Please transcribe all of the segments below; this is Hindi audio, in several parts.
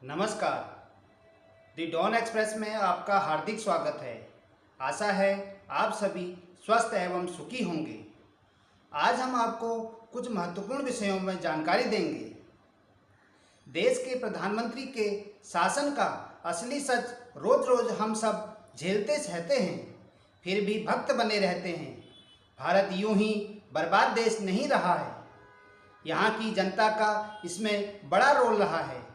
नमस्कार, दी डॉन एक्सप्रेस में आपका हार्दिक स्वागत है। आशा है आप सभी स्वस्थ एवं सुखी होंगे। आज हम आपको कुछ महत्वपूर्ण विषयों में जानकारी देंगे। देश के प्रधानमंत्री के शासन का असली सच रोज रोज हम सब झेलते सहते हैं, फिर भी भक्त बने रहते हैं। भारत यूं ही बर्बाद देश नहीं रहा है, यहाँ की जनता का इसमें बड़ा रोल रहा है।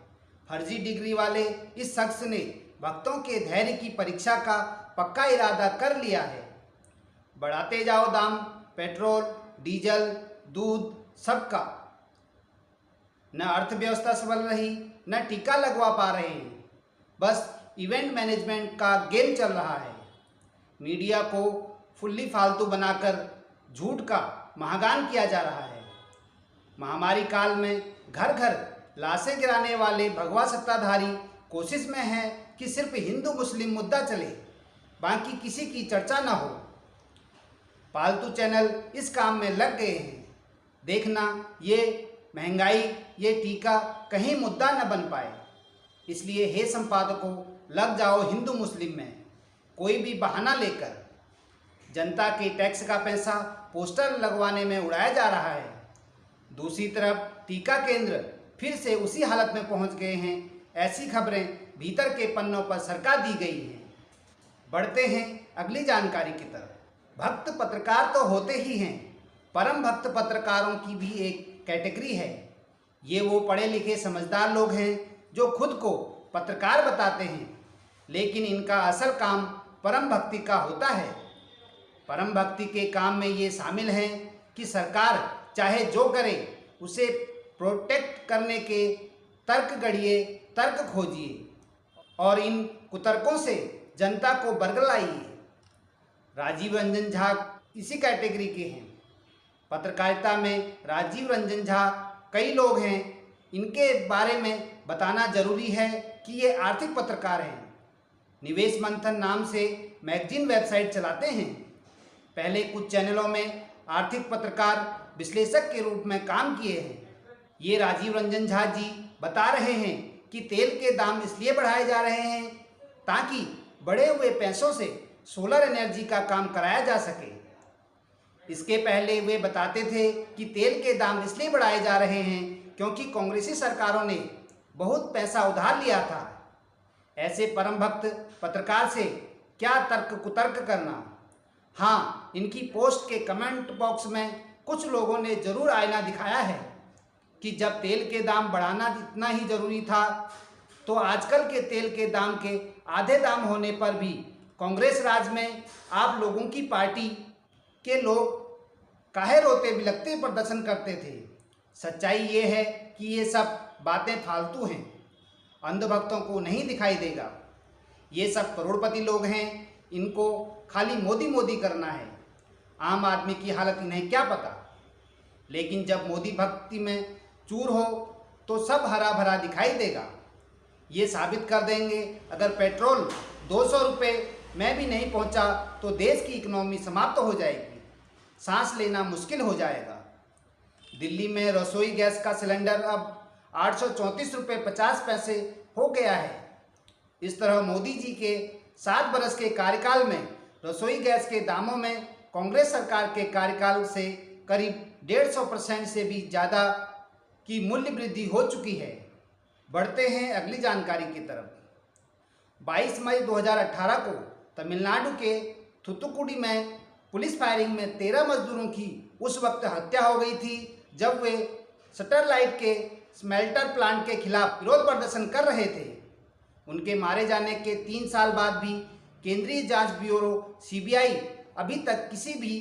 फर्जी डिग्री वाले इस शख्स ने भक्तों के धैर्य की परीक्षा का पक्का इरादा कर लिया है। बढ़ाते जाओ दाम पेट्रोल, डीजल, दूध सबका। न अर्थव्यवस्था संभल रही, न टीका लगवा पा रहे हैं। बस इवेंट मैनेजमेंट का गेम चल रहा है। मीडिया को फुल्ली फालतू बनाकर झूठ का महागान किया जा रहा है। महामारी काल में घर घर लाशें गिराने वाले भगवा सत्ताधारी कोशिश में है कि सिर्फ हिंदू मुस्लिम मुद्दा चले, बाकी किसी की चर्चा न हो। पालतू चैनल इस काम में लग गए हैं। देखना ये महंगाई, ये टीका कहीं मुद्दा न बन पाए। इसलिए हे संपादकों, लग जाओ हिंदू मुस्लिम में। कोई भी बहाना लेकर जनता के टैक्स का पैसा पोस्टर लगवाने में उड़ाया जा रहा है। दूसरी तरफ टीका केंद्र फिर से उसी हालत में पहुंच गए हैं। ऐसी खबरें भीतर के पन्नों पर सरका दी गई हैं। बढ़ते हैं अगली जानकारी की तरफ। भक्त पत्रकार तो होते ही हैं, परम भक्त पत्रकारों की भी एक कैटेगरी है। ये वो पढ़े लिखे समझदार लोग हैं जो खुद को पत्रकार बताते हैं, लेकिन इनका असल काम परम भक्ति का होता है। परम भक्ति के काम में ये शामिल हैं कि सरकार चाहे जो करे उसे प्रोटेक्ट करने के तर्क गढ़िए, तर्क खोजिए और इन कुतर्कों से जनता को बरगलाइए। राजीव रंजन झा इसी कैटेगरी के हैं। पत्रकारिता में राजीव रंजन झा कई लोग हैं। इनके बारे में बताना जरूरी है कि ये आर्थिक पत्रकार हैं। निवेश मंथन नाम से मैगजीन वेबसाइट चलाते हैं। पहले कुछ चैनलों में आर्थिक पत्रकार विश्लेषक के रूप में काम किए हैं। ये राजीव रंजन झा जी बता रहे हैं कि तेल के दाम इसलिए बढ़ाए जा रहे हैं ताकि बढ़े हुए पैसों से सोलर एनर्जी का काम कराया जा सके। इसके पहले वे बताते थे कि तेल के दाम इसलिए बढ़ाए जा रहे हैं क्योंकि कांग्रेसी सरकारों ने बहुत पैसा उधार लिया था। ऐसे परम भक्त पत्रकार से क्या तर्क कुतर्क करना। हाँ, इनकी पोस्ट के कमेंट बॉक्स में कुछ लोगों ने जरूर आईना दिखाया है कि जब तेल के दाम बढ़ाना इतना ही ज़रूरी था तो आजकल के तेल के दाम के आधे दाम होने पर भी कांग्रेस राज में आप लोगों की पार्टी के लोग काहे रोते बिलखते प्रदर्शन करते थे। सच्चाई ये है कि ये सब बातें फालतू हैं, अंधभक्तों को नहीं दिखाई देगा। ये सब करोड़पति लोग हैं, इनको खाली मोदी मोदी करना है। आम आदमी की हालत इन्हें क्या पता। लेकिन जब मोदी भक्ति में चूर हो तो सब हरा भरा दिखाई देगा। ये साबित कर देंगे अगर पेट्रोल 200 रुपये में भी नहीं पहुंचा तो देश की इकोनॉमी समाप्त हो जाएगी, सांस लेना मुश्किल हो जाएगा। दिल्ली में रसोई गैस का सिलेंडर अब 834 रुपये 50 पैसे हो गया है। इस तरह मोदी जी के 7 बरस के कार्यकाल में रसोई गैस के दामों में कांग्रेस सरकार के कार्यकाल से करीब 150% से भी ज़्यादा की मूल्य वृद्धि हो चुकी है। बढ़ते हैं अगली जानकारी की तरफ। 22 मई 2018 को तमिलनाडु के थुथुकुडी में पुलिस फायरिंग में 13 मजदूरों की उस वक्त हत्या हो गई थी जब वे स्टरलाइट के स्मेल्टर प्लांट के खिलाफ विरोध प्रदर्शन कर रहे थे। उनके मारे जाने के 3 साल बाद भी केंद्रीय जांच ब्यूरो सीबीआई अभी तक किसी भी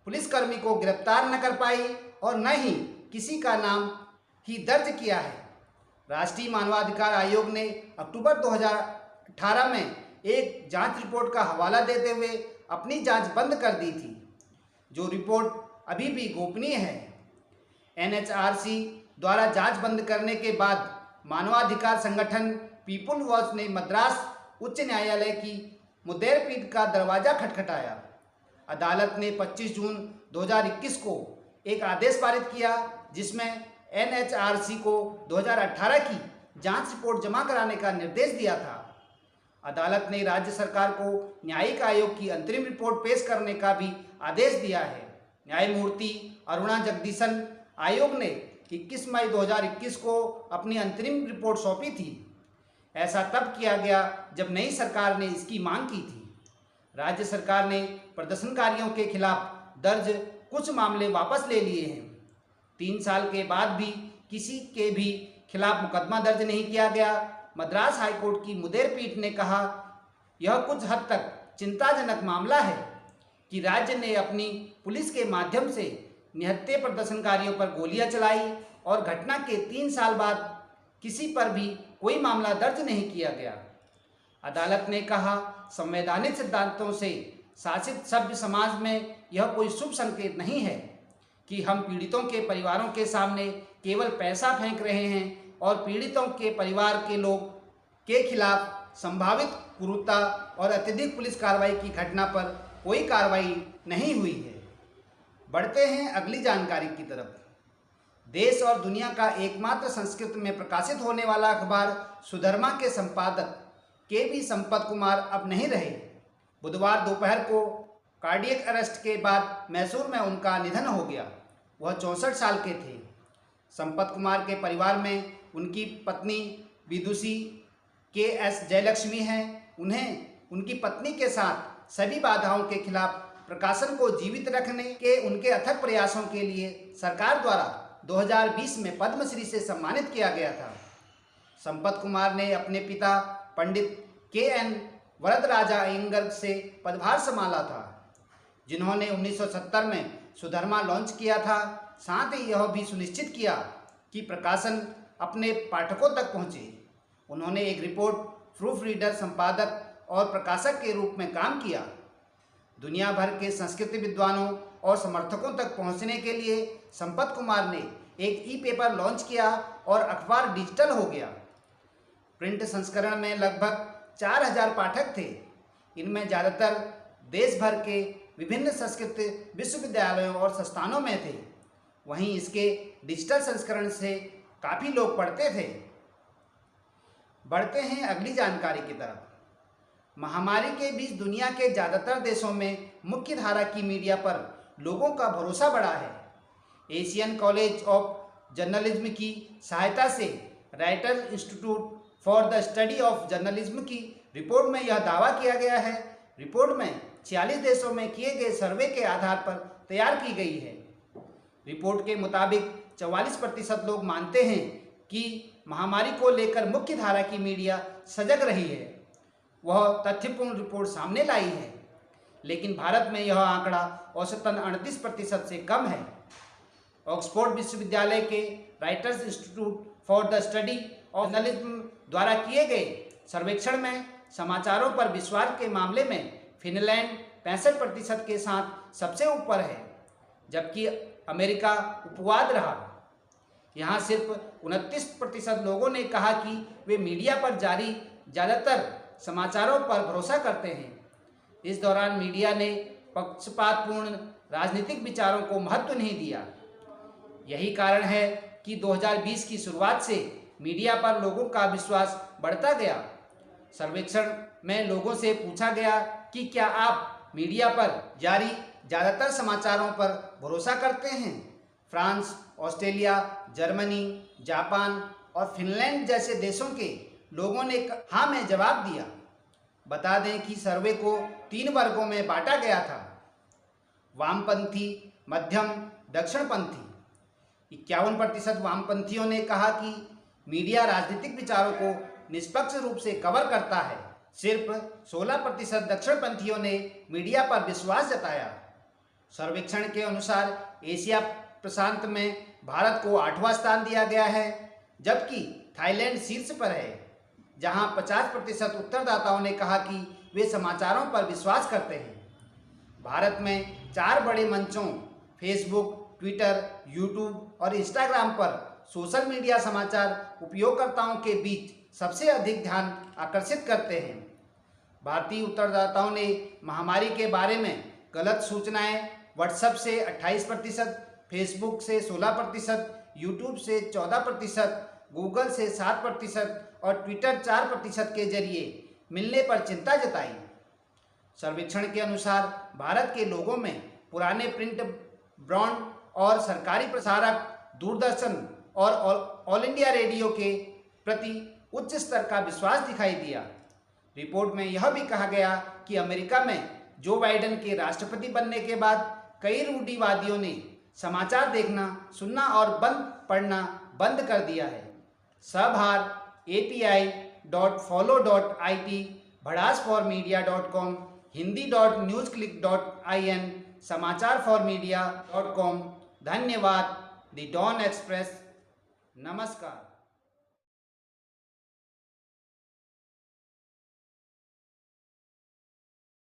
पुलिसकर्मी को गिरफ्तार न कर पाई और न ही किसी का नाम ही दर्ज किया है। राष्ट्रीय मानवाधिकार आयोग ने अक्टूबर 2018 में एक जांच रिपोर्ट का हवाला देते हुए अपनी जांच बंद कर दी थी, जो रिपोर्ट अभी भी गोपनीय है। एनएचआरसी द्वारा जांच बंद करने के बाद मानवाधिकार संगठन पीपुल वॉच ने मद्रास उच्च न्यायालय की मुद्देर पीठ का दरवाजा खटखटाया। अदालत ने 25 जून 2021 को एक आदेश पारित किया जिसमें एनएचआरसी को 2018 की जांच रिपोर्ट जमा कराने का निर्देश दिया था। अदालत ने राज्य सरकार को न्यायिक आयोग की अंतरिम रिपोर्ट पेश करने का भी आदेश दिया है। न्यायमूर्ति अरुणा जगदीशन आयोग ने 21 मई 2021 को अपनी अंतरिम रिपोर्ट सौंपी थी। ऐसा तब किया गया जब नई सरकार ने इसकी मांग की थी। राज्य सरकार ने प्रदर्शनकारियों के खिलाफ दर्ज कुछ मामले वापस ले लिए हैं। 3 साल के बाद भी किसी के भी खिलाफ मुकदमा दर्ज नहीं किया गया। मद्रास हाईकोर्ट की मुद्देर पीठ ने कहा, यह कुछ हद तक चिंताजनक मामला है कि राज्य ने अपनी पुलिस के माध्यम से निहत्थे प्रदर्शनकारियों पर गोलियां चलाई और घटना के 3 साल बाद किसी पर भी कोई मामला दर्ज नहीं किया गया। अदालत ने कहा, संवैधानिक सिद्धांतों से शासित सभ्य समाज में यह कोई शुभ संकेत नहीं है कि हम पीड़ितों के परिवारों के सामने केवल पैसा फेंक रहे हैं और पीड़ितों के परिवार के लोग के खिलाफ संभावित क्रूरता और अत्यधिक पुलिस कार्रवाई की घटना पर कोई कार्रवाई नहीं हुई है। बढ़ते हैं अगली जानकारी की तरफ। देश और दुनिया का एकमात्र संस्कृत में प्रकाशित होने वाला अखबार सुधर्मा के संपादक के संपत कुमार अब नहीं रहे। बुधवार दोपहर को कार्डियक अरेस्ट के बाद मैसूर में उनका निधन हो गया। वह 64 साल के थे। संपत कुमार के परिवार में उनकी पत्नी विदुषी के.एस. जयलक्ष्मी हैं। उन्हें उनकी पत्नी के साथ सभी बाधाओं के खिलाफ प्रकाशन को जीवित रखने के उनके अथक प्रयासों के लिए सरकार द्वारा 2020 में पद्मश्री से सम्मानित किया गया था। संपत कुमार ने अपने पिता पंडित के.एन. वरदराजा अयंगर से पदभार संभाला था, जिन्होंने 1970 में सुधर्मा लॉन्च किया था। साथ ही यह भी सुनिश्चित किया कि प्रकाशन अपने पाठकों तक पहुँचे। उन्होंने एक रिपोर्ट प्रूफ रीडर, संपादक और प्रकाशक के रूप में काम किया। दुनिया भर के संस्कृति विद्वानों और समर्थकों तक पहुंचने के लिए संपत कुमार ने एक ई-पेपर लॉन्च किया और अखबार डिजिटल हो गया। प्रिंट संस्करण में लगभग 4000 पाठक थे। इनमें ज़्यादातर देश भर के विभिन्न संस्कृत विश्वविद्यालयों और संस्थानों में थे। वहीं इसके डिजिटल संस्करण से काफ़ी लोग पढ़ते थे। बढ़ते हैं अगली जानकारी की तरफ। महामारी के बीच दुनिया के ज़्यादातर देशों में मुख्य धारा की मीडिया पर लोगों का भरोसा बढ़ा है। एशियन कॉलेज ऑफ जर्नलिज्म की सहायता से writers institute for the study of journalism की रिपोर्ट में यह दावा किया गया है। रिपोर्ट में 46 देशों में किए गए सर्वे के आधार पर तैयार की गई है। रिपोर्ट के मुताबिक 44% लोग मानते हैं कि महामारी को लेकर मुख्य धारा की मीडिया सजग रही है। वह तथ्यपूर्ण रिपोर्ट सामने लाई है, लेकिन भारत में यह आंकड़ा औसतन 38% से कम है। ऑक्सफोर्ड विश्वविद्यालय के writers institute for the study of journalism द्वारा किए गए सर्वेक्षण में समाचारों पर विश्वास के मामले में फिनलैंड 65% के साथ सबसे ऊपर है, जबकि अमेरिका उपवाद रहा। यहाँ सिर्फ 29% लोगों ने कहा कि वे मीडिया पर जारी ज़्यादातर समाचारों पर भरोसा करते हैं। इस दौरान मीडिया ने पक्षपातपूर्ण राजनीतिक विचारों को महत्व नहीं दिया। यही कारण है कि 2020 की शुरुआत से मीडिया पर लोगों का विश्वास बढ़ता गया। सर्वेक्षण में लोगों से पूछा गया कि क्या आप मीडिया पर जारी ज़्यादातर समाचारों पर भरोसा करते हैं। फ्रांस, ऑस्ट्रेलिया, जर्मनी, जापान और फिनलैंड जैसे देशों के लोगों ने हाँ में जवाब दिया। बता दें कि सर्वे को 3 वर्गों में बांटा गया था: वामपंथी, मध्यम, दक्षिणपंथी। 51% वामपंथियों ने कहा कि मीडिया राजनीतिक विचारों को निष्पक्ष रूप से कवर करता है। सिर्फ 16% दक्षिणपंथियों ने मीडिया पर विश्वास जताया। सर्वेक्षण के अनुसार एशिया प्रशांत में भारत को 8वां स्थान दिया गया है, जबकि थाईलैंड शीर्ष पर है, जहां 50% उत्तरदाताओं ने कहा कि वे समाचारों पर विश्वास करते हैं। भारत में 4 बड़े मंचों फेसबुक, ट्विटर, यूट्यूब और इंस्टाग्राम पर सोशल मीडिया समाचार उपयोगकर्ताओं के बीच सबसे अधिक ध्यान आकर्षित करते हैं। भारतीय उत्तरदाताओं ने महामारी के बारे में गलत सूचनाएं व्हाट्सएप से 28%, फेसबुक से 16%, यूट्यूब से 14%, गूगल से 7% और ट्विटर 4% के जरिए मिलने पर चिंता जताई। सर्वेक्षण के अनुसार भारत के लोगों में पुराने प्रिंट, ब्रॉड और सरकारी प्रसारक, दूरदर्शन और ऑल इंडिया रेडियो के प्रति उच्च स्तर का विश्वास दिखाई दिया। रिपोर्ट में यह भी कहा गया कि अमेरिका में जो बाइडेन के राष्ट्रपति बनने के बाद कई रूढ़िवादियों ने समाचार देखना, सुनना और पढ़ना बंद कर दिया है। सबहार api.follow.it, bhadasformedia.com, hindi.newsclick.in, समाचारफॉरमीडिया.com। धन्यवाद। The Dawn Express. नमस्कार।